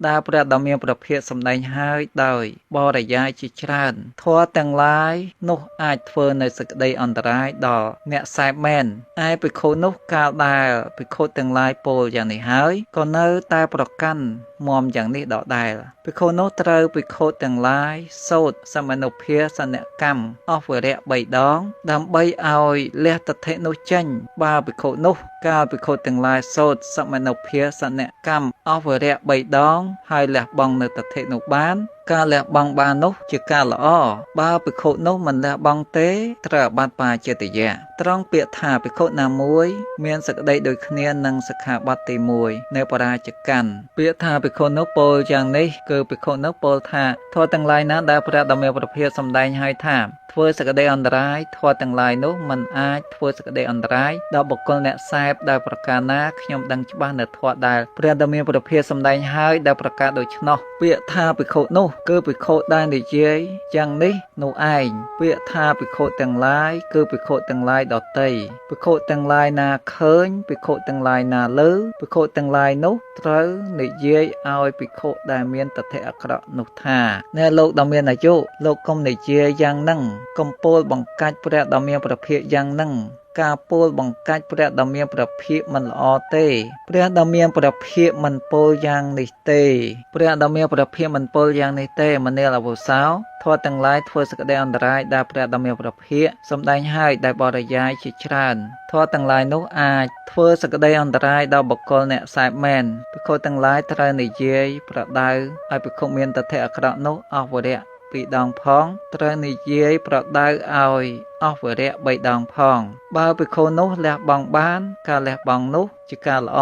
ដែលព្រះដ៏មានព្រះភិក្ខសម្ដែងហើយដោយបរិយាយជាច្រើនធម៌ទាំងឡាយនោះអាចធ្វើនៅសេចក្តីអន្តរាយដល់អ្នកសេពមែនឯភិក្ខុនោះកាលដែលភិក្ខុទាំងឡាយពោលយ៉ាងនេះហើយក៏នៅតែប្រកាន់មាំយ៉ាងនេះដដែលភិក្ខុនោះត្រូវភិក្ខុទាំងឡាយសូត្រសមនុភាសនកម្មអស់វរៈ3 ដងដើម្បីឲ្យលះទិដ្ឋិនោះចេញបើភិក្ខុនោះកាលភិក្ខុទាំងឡាយសូត្រសមនុភាសនកម្មអស់វរៈ3 ដងហើយលះបង់នៅទិដ្ឋិនោះបានការលះបង់បាននោះជាការល្អបើភិក្ខុនោះមិនលះបង់ទេត្រូវអាបាត់បាចេតយៈត្រង់ពាក្យថាភិក្ខុណាមួយមានសក្តីដូចគ្នានឹងសិក្ខាបទទី1នៅបរាជកម្មពាក្យថាភិក្ខុនោះពោលយ៉ាងនេះគឺភិក្ខុនោះពោលថាធម៌ទាំងឡាយណាដែលព្រះដ៏មានព្រះភិក្ខសម្ដែងហើយថាធ្វើសក្តីអន្តរាយធម៌ទាំងឡាយនោះមិនអាចធ្វើសក្តីអន្តរាយដល់បុគ្គលអ្នកសេពដែលប្រការណាខ្ញុំដឹងច្បាស់នៅធម៌ដែលព្រះដ៏មានព្រះភិក្ខសម្ដែងហើយដែលប្រកាសដូច្នោះពាក្យថាភិក្ខុនោះគឺភិក្ខុដែលនិយាយយ៉ាងនេះនោះឯងពាក្យថាភិក្ខុទាំងឡាយគឺភិក្ខុទាំងឡាយដតីភិក្ខុទាំងឡាយណាឃើញភិក្ខុទាំងឡាយណាឮភិក្ខុទាំងឡាយនោះត្រូវនិយាយឲ្យភិក្ខុដែលមានទិដ្ឋិអាក្រក់នោះថាអ្នកលោកដ៏មានអាយុលោកកុំនិយាយយ៉ាងហ្នឹងកុំពោលបង្កាច់ព្រះដ៏មានព្រះភិក្ខយ៉ាងហ្នឹងការពោលបង្កាច់ព្រះដ៏មានព្រះភិក្ខមិនល្អទេព្រះដ៏មានព្រះភិក្ខមិនពោលយ៉ាងនេះទេព្រះដ៏មានព្រះភិក្ខមិនពោលយ៉ាងនេះទេមនាលអវុសោធម៌ទាំងឡាយធ្វើសក្តីអន្តរាយដែលព្រះដ៏មានព្រះភិក្ខសម្ដែងហើយដែលបរិយាយជាច្រើនធម៌ទាំងឡាយនោះអាចធ្វើសក្តីអន្តរាយដល់បុគ្គលអ្នកសេពមែនភិក្ខុទាំងឡាយត្រូវនិយាយប្រដៅឲ្យភិក្ខុមានទិដ្ឋិអាក្រក់នោះអស់វរៈ2 ដងផងត្រូវនិយាយប្រដៅឲ្យអស់វរៈ3 ដងផងបើភិក្ខុនោះលះបង់បានការលះបង់នោះជាការល្អ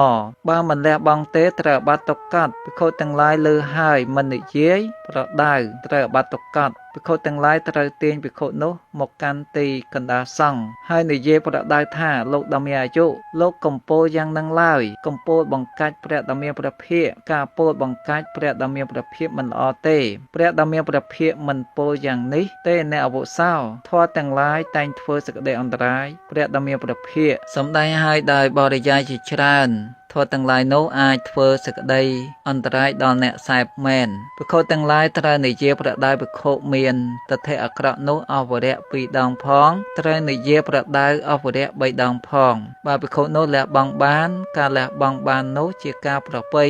បើមិនលះបង់ទេត្រូវអាបត្តិទុក្កតភិក្ខុទាំងឡាយលើហើយមិននិយាយប្រដៅត្រូវអាបត្តិទុក្កតភិក្ខុទាំងឡាយត្រូវទាញភិក្ខុនោះមកកាន់ទីកណ្ដាលសង្ឃហើយនិយាយប្រដៅថាលោកដ៏មានអាយុលោកកំពោលយ៉ាងនឹងឡើយកំពោលបង្កាច់ព្រះដ៏មានព្រះភិក្ខការពោលបង្កាច់ព្រះដ៏មានព្រះភិក្ខមិនល្អទេព្រះដ៏មានព្រះភិក្ខមិនពោលយ៉ាងនេះទេអ្នកអវុសោធម៌ទាំងឡាយតែងធ្វើសក្តីអន្តរាយព្រះដ៏មានព្រះភិក្ខសម្ដែងឲ្យដោយបរិយាយជាច្រើនធម៌ទាំងឡាយនោះអាចធ្វើសក្តីអន្តរាយដល់អ្នកសេពមែនភិក្ខុទាំងឡាយត្រូវនិយាយប្រដៅភិក្ខុមានទិដ្ឋិអាក្រក់នោះអស់វរៈ2 ដងផងត្រូវនិយាយប្រដៅអស់វរៈ3 ដងផងបើភិក្ខុនោះលះបង់បានការលះបង់បាននោះជាការប្រពៃ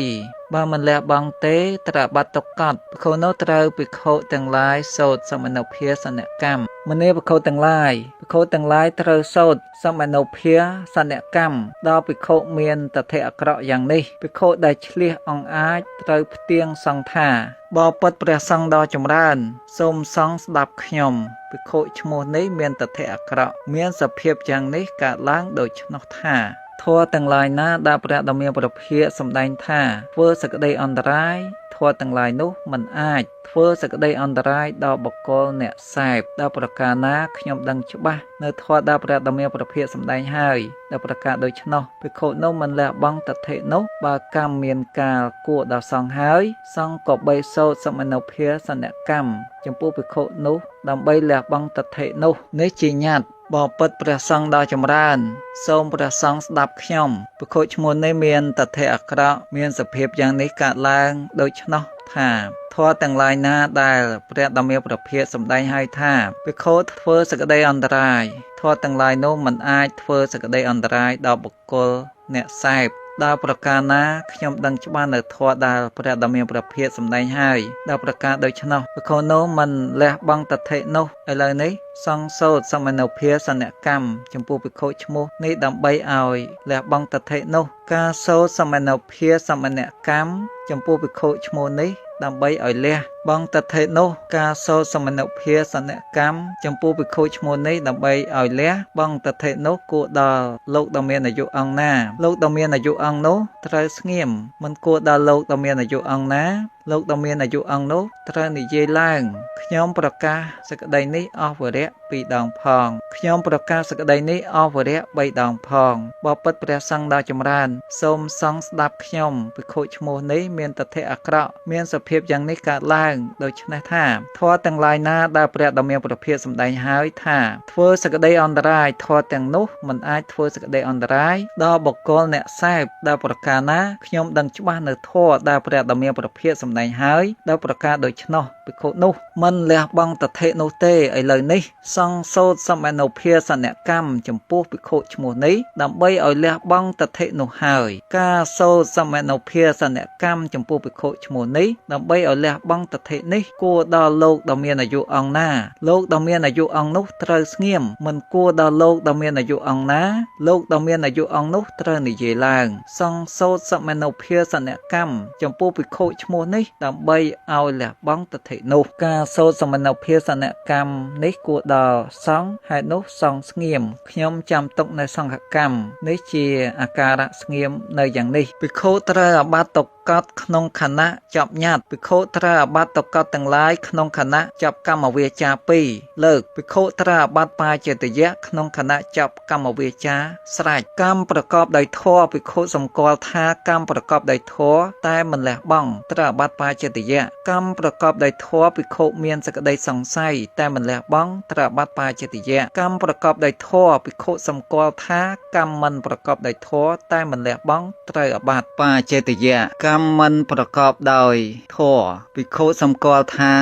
បើមិនលះបង់ទេត្រូវអាបត្តិទុក្កតភិក្ខុនោះត្រូវភិក្ខុទាំងឡាយសូត្រសមនុភាសនកម្មមនាភិក្ខុទាំងឡាយត្រូវសូត្រសមនុភាសនកម្មដល់ភិក្ខុមានទិដ្ឋិអាក្រក់យ៉ាងនេះភិក្ខុដែលឆ្លៀសអង្អាចត្រូវផ្ទៀងសង្ឃថាបបិទ្ធព្រះសង្ឃដ៏ចម្រើនសូមសង្ឃស្ដាប់ខ្ញុំភិក្ខុឈ្មោះនេះមានទិដ្ឋិអាក្រក់មានសភាពយ៉ាងនេះកើតឡើងដូច្នោះថាធម៌ទាំងឡាយណាដែលព្រះដ៏មានព្រះភិក្ខសម្ដែងថាធ្វើសក្តីអន្តរាយធម៌ទាំងឡាយនោះមិនអាចធ្វើសក្តីអន្តរាយដល់បុគ្គលអ្នកសេពដែលប្រការណាខ្ញុំដឹងច្បាស់នៅធម៌ដែលព្រះដ៏មានព្រះភិក្ខសម្ដែងហើយដែលប្រការដូច្នោះភិក្ខុនោះមិនលះបង់ទិដ្ឋិនោះបើកម្មមានកាលគួរដល់សង្ឃហើយសង្ឃក៏បីសូត្រសមនុភាសនកម្មចំពោះភិក្ខុនោះដើម្បីលះបង់ទិដ្ឋិនោះនេះជាញត្តិបបិទ្ធព្រះសង្ឃដ៏ចម្រើនសូមព្រះសង្ឃស្ដាប់ខ្ញុំភិក្ខុឈ្មោះនេះមានទិដ្ឋិអាក្រក់មានសភាពយ៉ាងនេះកើតឡើងដូច្នោះថាធម៌ទាំងឡាយណាដែលព្រះដ៏មានព្រះភិក្ខសម្ដែងហើយថាភិក្ខុធ្វើសក្តីអន្តរាយធម៌ទាំងឡាយនោះមិនអាចធ្វើសក្តីអន្តរាយដល់បុគ្គលអ្នកសេពដែលប្រការណាខ្ញុំដឹងច្បាស់នៅធម៌ដែលព្រះដ៏មានព្រះភិក្ខសម្ដែងហើយដែលប្រការដូច្នោះភិក្ខុនោះមិនលះបង់ទិដ្ឋិនោះឥឡូវនេះសង្ឃសូត្រសមនុភាសនកម្មចំពោះភិក្ខុឈ្មោះនេះដើម្បីឲ្យលះបង់ទិដ្ឋិនោះការសូត្រសមនុភាសមនកម្មចំពោះភិក្ខុឈ្មោះនេះដើម្បីឲ្យលះបង់ទិដ្ឋិនោះការសូត្រសមនុភាសនកម្មចំពោះភិក្ខុឈ្មោះនេះដើម្បីឲ្យលះបង់ទិដ្ឋិនោះគួរដល់លោកដ៏មានអាយុអង្គណាលោកដ៏មានអាយុអង្គនោះត្រូវស្ងៀមមិនគួរដល់លោកដ៏មានអាយុអង្គណាលោកដ៏មានអាយុអង្គនោះត្រូវនិយាយឡើងខ្ញុំប្រកាសសេចក្តីនេះអស់វរៈ2 ដងផងខ្ញុំប្រកាសសេចក្តីនេះអស់វរៈ3 ដងផងបបិទ្ធព្រះសង្ឃដ៏ចម្រើនសូមសង្ឃស្ដាប់ខ្ញុំភិក្ខុឈ្មោះនេះមានទិដ្ឋិអាក្រក់មានសភាពយ៉ាងនេះកើតឡើង ឡើងដូច្នេះថាធម៌ទាំងឡាយណាដែលព្រះដ៏មានព្រះភិក្ខសម្ដែងហើយថាធ្វើសក្តីអន្តរាយធម៌ទាំងនោះមិនអាចធ្វើសក្តីអន្តរាយដល់បុគ្គលអ្នកសេពដែលប្រការណាខ្ញុំដឹងច្បាស់នៅធម៌ដែលព្រះដ៏មានព្រះភិក្ខសម្ដែងហើយដែលប្រការដូច្នោះភិក្ខុនោះមិនលះបង់តថេនោះទេឥឡូវនេះសង្សោតសមនោភាសនកម្មចំពោះភិក្ខុឈ្មោះនេះដើម្បីឲ្យលះបង់តថេនោះហើយការសូត្រសមនោភាសនកម្មចំពោះភិក្ខុឈ្មោះនេះដើម្បីឲ្យលះបង់តថេនេះគួរដល់លោកដ៏មានអាយុអង្គណាលោកដ៏មានអាយុអង្គនោះត្រូវស្ងៀមមិនគួរដល់លោកដ៏មានអាយុអង្គណាលោកដ៏មានអាយុអង្គនោះត្រូវនិយាយឡើងសង្សោតសមនោភាសនកម្មចំពោះភិក្ខុឈ្មោះនេះដើម្បីឲ្យលះបង់តថេនោះការសូត្រសមនោភាសនកម្មនេះគួរដល់សង្ឃហេតុនោះសង្ឃស្ងៀមខ្ញុំចាំទុកនៅសង្ឃកម្មនេះជាអាការៈស្ងៀមនៅយ៉ាងនេះភិក្ខុត្រូវអាបាតកតក្នុងខណៈចាប់ញត្តិភិក្ខុត្រូវអាបាតកតទាំងឡាយក្នុងខណៈចាប់កម្មវាចា2លើកភិក្ខុត្រូវអាបាតបាចេតយៈក្នុងខណៈចាប់កម្មវាចាស្រេចកម្មប្រកបដោយធម៌ភិក្ខុសម្គាល់ថាកម្មប្រកបដោយធម៌តែមិនលះបង់ត្រូវអាបាតបាចេតយៈកម្មប្រកបដោយធម៌ភិក្ខុមានសេចក្តីសង្ស័យតែមិនលះបង់ត្រូវអាបាតបាចេតយៈកម្មប្រកបដោយធម៌ភិក្ខុសម្គាល់ថាកម្មមិនប្រកបដោយធម៌តែមិនលះបង់ត្រូវអាបាតបាចេតយៈកម្មមិនប្រកបដោយធម៌ភិក្ខុសម្គាល់ថា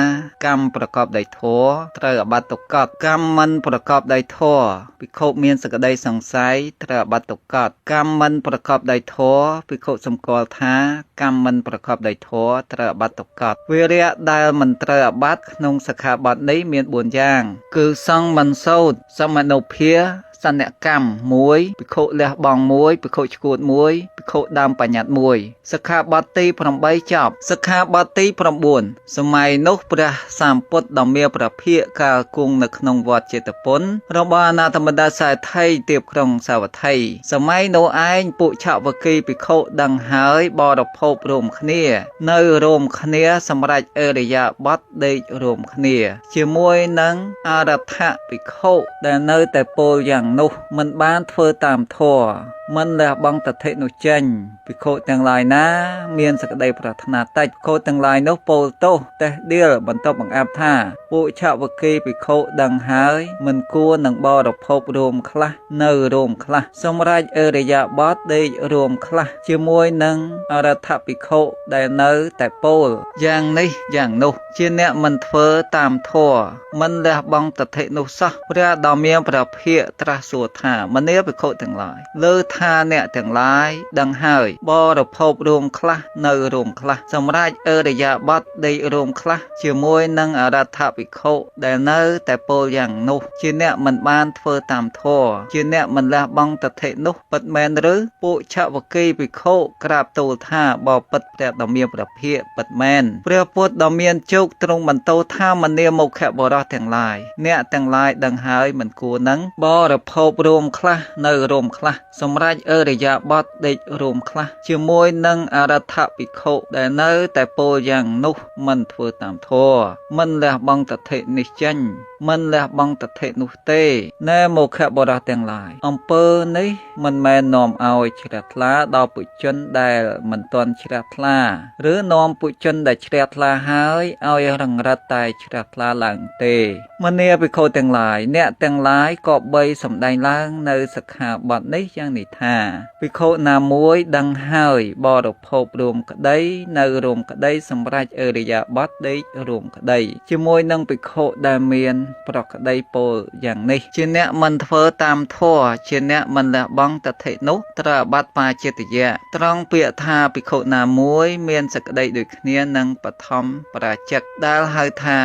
កម្មប្រកបដោយធម៌ត្រូវអាបាតតុកតកម្មមិនប្រកបដោយធម៌ភិក្ខុមានសេចក្តីសង្ស័យត្រូវអាបាតតុកតកម្មមិនប្រកបដោយធម៌ភិក្ខុសម្គាល់ថាកម្មមិនប្រកបដោយធម៌ត្រូវអាបាតតុកតវិរៈដែលមិនត្រូវអាបាតក្នុងសិក្ខាបទនេះមាន4យ៉ាងគឺសង្ឃមិនសូត្រសមនោភាសនកម្ម1ភិក្ខុលះបង់1ភិក្ខុឈួត1ភិក្ខុដើមបញ្ញត្តិ1សិក្ខាបទទី8ចប់សិក្ខាបទទី9សម័យនោះព្រះសម្ពុទ្ធដ៏មានព្រះភិក្ខកាលគង់នៅក្នុងវត្តចេតពុនរបស់អនាថបណ្ឌិតសាថីទៀបក្រុងសាវត្ថីសម័យនោះឯងពួកឆវគិភិក្ខុដឹងហើយបរិភោគរួមគ្នានៅរួមគ្នាសម្រាប់អរិយាបទដេករួមគ្នាជាមួយនឹងអរដ្ឋភិក្ខុដែលនៅតែពោលយ៉ាងនោះមិនបានធ្វើតាមធម៌មិនលះបង់តថេនោះចេញភិក្ខុទាំងឡាយណាមានសេចក្តីប្រាថ្នាតិចភិក្ខុទាំងឡាយនោះពោលទោសតេះដៀលបន្ទាប់បង្អាប់ថាពួកឆវគិភិក្ខុដឹងហើយមិនគួរនឹងបរិភោគរួមខ្លះនៅរួមខ្លះសម្រាប់អរិយាបទដេករួមខ្លះជាមួយនឹងអរដ្ឋភិក្ខុដែលនៅតែពោលយ៉ាងនេះយ៉ាងនោះជាអ្នកមិនធ្វើតាមធម៌មិនលះបង់តថេនោះសោះព្រះដ៏មានព្រះភិក្ខត្រាស់សួរថាមនាភិក្ខុទាំងឡាយលើថាអ្នកទាំងឡាយដឹងហើយបរិភោគរួមខ្លះនៅរួមខ្លះសម្រាប់អរិយាបទដេករួមខ្លះជាមួយនឹងអរដ្ឋភិក្ខុដែលនៅតែពោលយ៉ាងនោះជាអ្នកមិនបានធ្វើតាមធម៌ជាអ្នកមិនលះបង់តថេនោះពិតមែនឬពួកឆវគិភិក្ខុក្រាបទូលថាបបិទ្ធព្រះដ៏មានព្រះភិក្ខពិតមែនព្រះពុទ្ធដ៏មានជោគទ្រង់បន្ទោថាមនាមុខបរោះទាំងឡាយអ្នកទាំងឡាយដឹងហើយមិនគួរនឹងបរិភោគរួមខ្លះនៅរួមខ្លះសម្រាប់អរិយាបទដេករួមខ្លះជាមួយនឹងអរដ្ឋភិក្ខុដែលនៅតែពោលយ៉ាងនោះមិនធ្វើតាមធម៌មិនលះបង់តថេនេះចេញមិនលះបង់តថេនោះទេណែមុខបរោះទាំងឡាយអំពើនេះមិនមែននាំឲ្យជ្រះថ្លាដល់ពុជនដែលមិនទាន់ជ្រះថ្លាឬនាំពុជនដែលជ្រះថ្លាហើយឲ្យរង្រិតតែជ្រះថ្លាឡើងទេមនាភិក្ខុទាំងឡាយអ្នកទាំងឡាយក៏បីសម្ដែងឡើងនៅសិក្ខាបទនេះយ៉ាងនេះថាភិក្ខុណាមួយដឹងហើយបរិភោគរួមក្តីនៅរួមក្តីសម្រាប់អរិយាបទដេករួមក្តីជាមួយនឹងភិក្ខុដែលមានប្រក្តីពោលយ៉ាងនេះជាអ្នកមិនធ្វើតាមធម៌ជាអ្នកមិនលះបង់តថេនោះត្រូវអាបាតបាចេតយៈត្រង់ពាក្យថាភិក្ខុណាមួយមានសេចក្តីដូចគ្នានឹងបឋមបរាជិកដែលហៅថា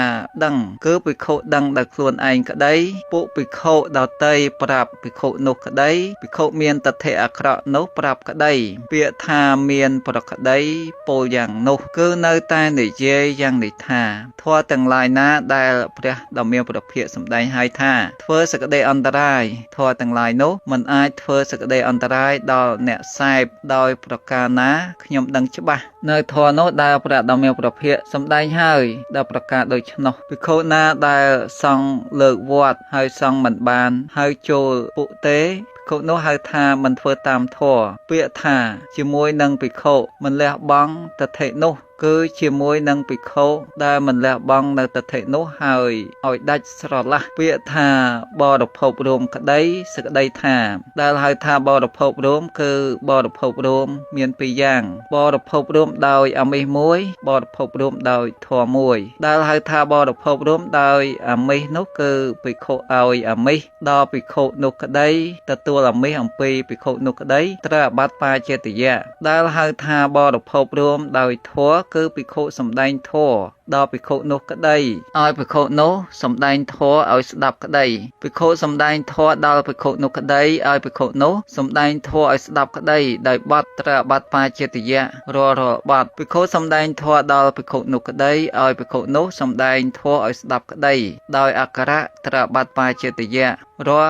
ដឹងគឺភិក្ខុដឹងដោយខ្លួនឯងក្តីពួកភិក្ខុដតីប្រាប់ភិក្ខុនោះក្តីភិក្ខុមានតថេអាក្រក់នោះប្រាប់ក្តីពាក្យថាមានប្រក្តីពោលយ៉ាងនោះគឺនៅតែនិយាយយ៉ាងនេះថាធម៌ទាំងឡាយណាដែលព្រះដ៏មានព្រះភិក្ខសម្ដែងហើយថាធ្វើសក្តីអន្តរាយធម៌ទាំងឡាយនោះមិនអាចធ្វើសក្តីអន្តរាយដល់អ្នកសេពដោយប្រការណាខ្ញុំដឹងច្បាស់នៅធម៌នោះដែលព្រះដ៏មានព្រះភិក្ខសម្ដែងហើយដែលប្រការដូច្នោះភិក្ខុណាដែលសង់លើកវត្តហើយសង់មិនបានហើយចូលពុទេភិក្ខុនោះហៅថាមិនធ្វើតាមធម៌ពាក្យថាជាមួយនឹងភិក្ខុមិនលះបង់តថេនោះ គឺជានឹងភិក្ខុដែលមិនលះបង់នៅទិដ្ឋិនោះហើយឲ្យដាច់ស្រឡះពាក្យថាបរិភោគរួមក្តីសេចក្តីថាដែលហៅថាបរិភោគរួមគឺបរិភោគរួមមានពីរយ៉ាងបរិភោគរួមដោយអាមិសមួយបរិភោគរួមដោយធម៌មួយដែលហៅថាបរិភោគរួមដោយអាមិសនោះគឺភិក្ខុឲ្យអាមិសដល់ភិក្ខុនោះក្តីទទួលអាមិសអំពីភិក្ខុនោះក្តីត្រូវអាបត្តិបាចេតយៈដែលហៅថាបរិភោគរួមដោយធម៌គឺភិក្ខុសំដែងធម៌ដល់ភិក្ខុនោះក្តីឲ្យភិក្ខុនោះសំដែងធម៌ឲ្យស្ដាប់ក្តីភិក្ខុសំដែងធម៌ដល់ភិក្ខុនោះក្តីឲ្យភិក្ខុនោះសំដែងធម៌ឲ្យស្ដាប់ក្តីដោយបត់ត្រូវអាបត្តិបាចេតយៈរាល់បត់ភិក្ខុសំដែងធម៌ដល់ភិក្ខុនោះក្តីឲ្យភិក្ខុនោះសំដែងធម៌ឲ្យស្ដាប់ក្តីដោយអក្ខរៈត្រូវអាបត្តិបាចេតយៈរា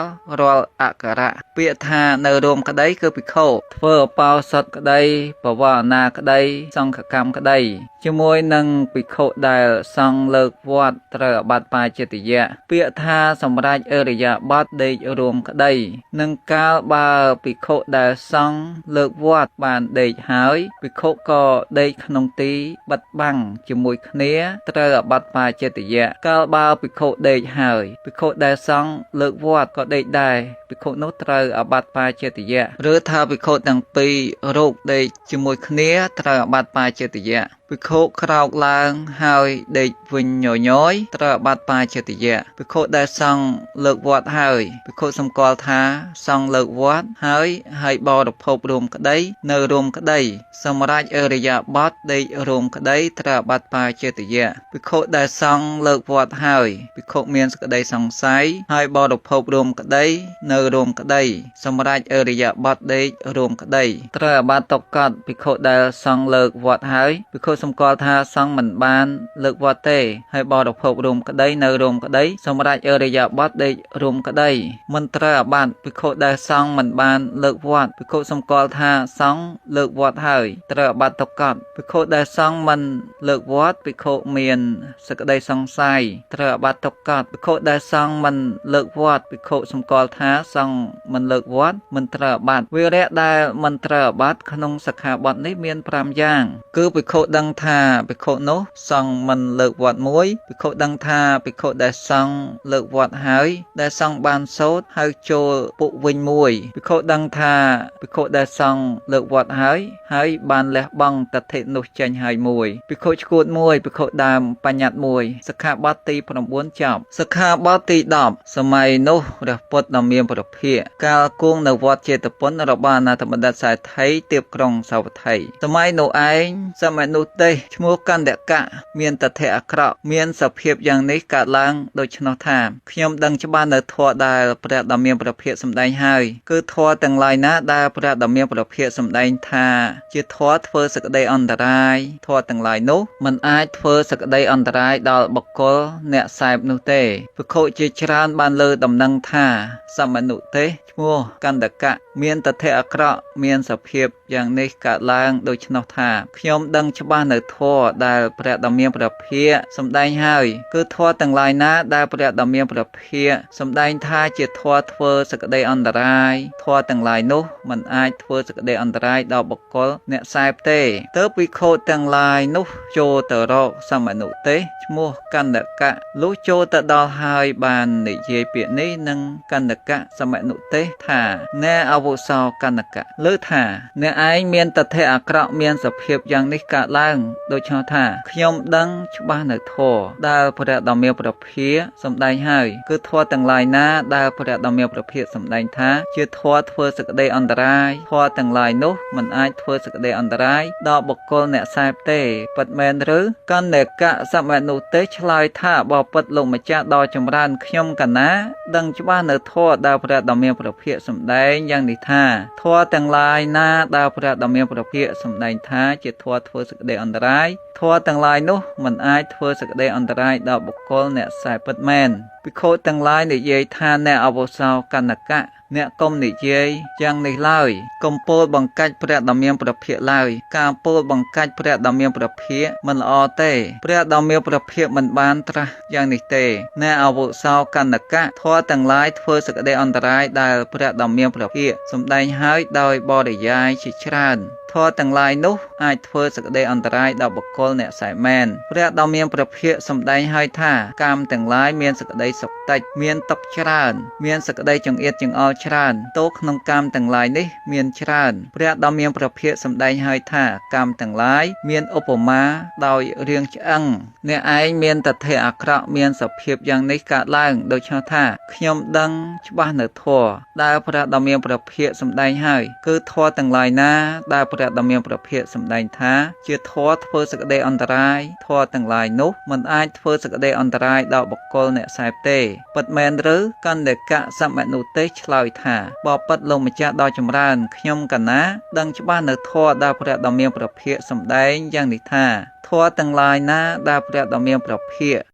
ល់អក្ខរៈពាក្យថានៅរួមក្តីគឺភិក្ខុធ្វើឧបោសថក្តីបវរណាក្តីសង្ឃកម្មក្តីជាមួយនឹងភិក្ខុដែលសង្ឃលើកវត្តត្រូវអាបត្តិបាចេតយៈពាក្យថាសម្រាប់អរិយាបថដេករួមក្តីនឹងកាលបើភិក្ខុដែលសង្ឃលើកវត្តបានដេកហើយភិក្ខុក៏ដេកក្នុងទីបិទបាំងជាមួយគ្នាត្រូវអាបត្តិបាចេតយៈកាលបើភិក្ខុដេកហើយភិក្ខុដែលសង្ឃលើកវត្តក៏ដេកដែរភិក្ខុនោះត្រូវអាបត្តិបាចេតយៈឬថាភិក្ខុទាំងពីររូបដេកជាមួយគ្នាត្រូវអាបត្តិបាចេតយៈភិក្ខុក្រោកឡើងហើយដេកវិញញយយត្រូវអាបត្តិបាចេតយៈភិក្ខុដែលសង្ឃលើកវត្តហើយភិក្ខុសម្គាល់ថាសង្ឃលើកវត្តហើយបរិភោគរួមក្តីនៅរួមក្តីសម្រាប់អរិយាបថដេករួមក្តីត្រូវអាបត្តិបាចេតយៈភិក្ខុដែលសង្ឃលើកវត្តហើយភិក្ខុមានសេចក្តីសង្ស័យហើយបរិភោគរួមក្តីនៅរួមក្តីសម្រាប់អរិយាបថដេករួមក្តីត្រូវអាបត្តិតុកតភិក្ខុដែលសង្ឃលើកវត្តហើយភិក្ខុសម្គាល់ថាសង្ឃមិនបានលើកវត្តទេហើយបរិភោគរួមក្តីនៅរួមក្តីសម្រាប់អរិយាបថដេករួមក្តីមិនត្រូវអាបត្តិភិក្ខុដែលសង្ឃមិនបានលើកវត្តភិក្ខុសម្គាល់ថាសង្ឃលើកវត្តហើយត្រូវអាបត្តិតុកតភិក្ខុដែលសង្ឃមិនលើកវត្តភិក្ខុមានសេចក្តីសង្ស័យត្រូវអាបត្តិតុកតភិក្ខុដែលសង្ឃមិនលើកវត្តភិក្ខុសម្គាល់ថាសង្ឃមិនលើកវត្តមិនត្រូវអាបត្តិវីរៈដែលមិនត្រូវអាបត្តិក្នុងសិក្ខាបទនេះមាន5យ៉ាងគឺភិក្ខុដឹងថាភិក្ខុនោះសង្ឃមិនលើកវត្តមួយភិក្ខុដឹងថាភិក្ខុដែលសង្ឃលើកវត្តហើយដែលសង្ឃបានសូត្រហើយចូលពួកវិញមួយភិក្ខុដឹងថាភិក្ខុដែលសង្ឃលើកវត្តហើយបានលះបង់ទិដ្ឋិនោះចេញហើយមួយភិក្ខុឈួតមួយភិក្ខុដើមបញ្ញត្តិមួយសិក្ខាបទទី9ចប់សិក្ខាបទទី10សម័យនោះព្រះពុទ្ធដ៏មានព្រះភិក្ខកាលគង់នៅវត្តចេតពុនរបស់អនាថបណ្ឌិតសាយថីទៀបក្រុងសាវត្ថីសម័យនោះឯងសម័យនោះទេឈ្មោះកណ្ដកៈមានតថៈអាក្រក់មានសភាពយ៉ាងនេះកើតឡើងដូច្នោះថាខ្ញុំដឹងច្បាស់នៅធម៌ដែលព្រះដ៏មានព្រះភិក្ខសម្ដែងហើយគឺធម៌ទាំងឡាយណាដែលព្រះដ៏មានព្រះភិក្ខសម្ដែងថាជាធម៌ធ្វើសក្តីអន្តរាយធម៌ទាំងឡាយនោះមិនអាចធ្វើសក្តីអន្តរាយដល់បុគ្គលអ្នកសែបនោះទេភិក្ខុជាច្រើនបានលើដំណឹងថាសមនុទេឈ្មោះកណ្ដកៈមានតថៈអាក្រក់មានសភាពយ៉ាងនេះកើតឡើងដូច្នោះថាខ្ញុំដឹងច្បាស់នៅធម៌ដែលព្រះដ៏មានព្រះភិក្ខសម្ដែងហើយគឺធម៌ទាំងឡាយណាដែលព្រះដ៏មានព្រះភិក្ខសម្ដែងថាជាធម៌ធ្វើសក្តីអន្តរាយធម៌ទាំងឡាយនោះមិនអាចធ្វើសក្តីអន្តរាយដល់បុគ្គលអ្នកសែបទេទើបភិក្ខុទាំងឡាយនោះចូលទៅរកសមនុទេឈ្មោះកណ្ដកៈលុះចូលទៅដល់ហើយបាននិយាយពាក្យនេះនឹងកណ្ដកៈសមនុទេថាណែអវុសោកណ្ដកៈលើថាអ្នកឯងមានតថៈអាក្រក់មានសភាពយ៉ាងនេះកើតឡើងដូច្នោះថាខ្ញុំដឹងច្បាស់នៅធម៌ដែលព្រះដ៏មានព្រះភិក្ខសម្ដែងហើយគឺធម៌ទាំងឡាយណាដែលព្រះដ៏មានព្រះភិក្ខសម្ដែងថាជាធម៌ធ្វើសក្តីអន្តរាយធម៌ទាំងឡាយនោះមិនអាចធ្វើសក្តីអន្តរាយដល់បុគ្គលអ្នកសែបទេពិតមែនឬកណ្ដកៈសមនុទេឆ្លើយថាបបិទ្ធលោកម្ចាស់ដ៏ចម្រើនខ្ញុំកណាដឹងច្បាស់នៅធម៌ដែលព្រះដ៏មានព្រះភិក្ខសម្ដែងយ៉ាងនេះថាធម៌ទាំងឡាយណាដែលព្រះដ៏មានព្រះភិក្ខសម្ដែងថាជាធម៌ធ្វើសក្តីអន្តរាយធម៌ទាំងឡាយនោះមិនអាចធ្វើសក្តីអន្តរាយដល់បុគ្គលអ្នកសែបពិតមែន ព ភិក្ខុទាំងឡាយនិយាយថាអ្នកអវុសោកណ្ណកៈអ្នកកុំនិយាយយ៉ាងនេះឡើយកុំពោលបង្កាច់ព្រះដ៏មានព្រះភិក្ខឡើយការពោលបង្កាច់ព្រះដ៏មានព្រះភិក្ខមិនល្អទេព្រះដ៏មានព្រះភិក្ខមិនបានត្រាស់យ៉ាងនេះទេអ្នកអវុសោកណ្ណកៈធម៌ទាំងឡាយធ្វើសក្តិអន្តរាយដែលព្រះដ៏មានព្រះភិក្ខសម្ដែងហើយដោយបរិយាយជាច្រើនធម៌ទាំងឡាយនោះអាចធ្វើសក្តិអន្តរាយដល់បុគ្គលអ្នកសែមែនព្រះដ៏មានព្រះភិក្ខសម្ដែងហើយថាកាមទាំងឡាយមានសក្តិសុខតិចមានទុក្ខច្រើនមានសក្តិចង្អៀតចង្អល់ច្រើនទោសក្នុងកាមទាំងឡាយនេះមានច្រើនព្រះដ៏មានព្រះភិក្ខសម្ដែងហើយថាកាមទាំងឡាយមានឧបមាដោយរាងឆ្អឹងអ្នកឯងមានតថេអាក្រក់មានសភាពយ៉ាងនេះកើតឡើងដូច្នោះថាខ្ញុំដឹងច្បាស់នៅធម៌ដែលព្រះដ៏មានព្រះភិក្ខសម្ដែងហើយគឺធម៌ទាំងឡាយណាដែលព្រះដ៏មានព្រះភិក្ខសម្ដែងថាជាធម៌ធ្វើសក្តិអន្តរាយធម៌ទាំងឡាយនោះមិនអាចធ្វើសក្តិអន្តរាយដល់បុគ្គលអ្នកសែបទេពិតមែនឬកណ្ឌកៈសមនុទេសឆ្លើយថាបបិទ្ធលោកម្ចាស់ដ៏ចម្រើនខ្ញុំកណាដឹងច្បាស់នៅធម៌ដែលព្រះដ៏មានព្រះភិក្ខសម្ដែងយ៉ាងនេះថាធម៌ទាំងឡាយណាដែលព្រះដ៏មានព្រះភិក្ខ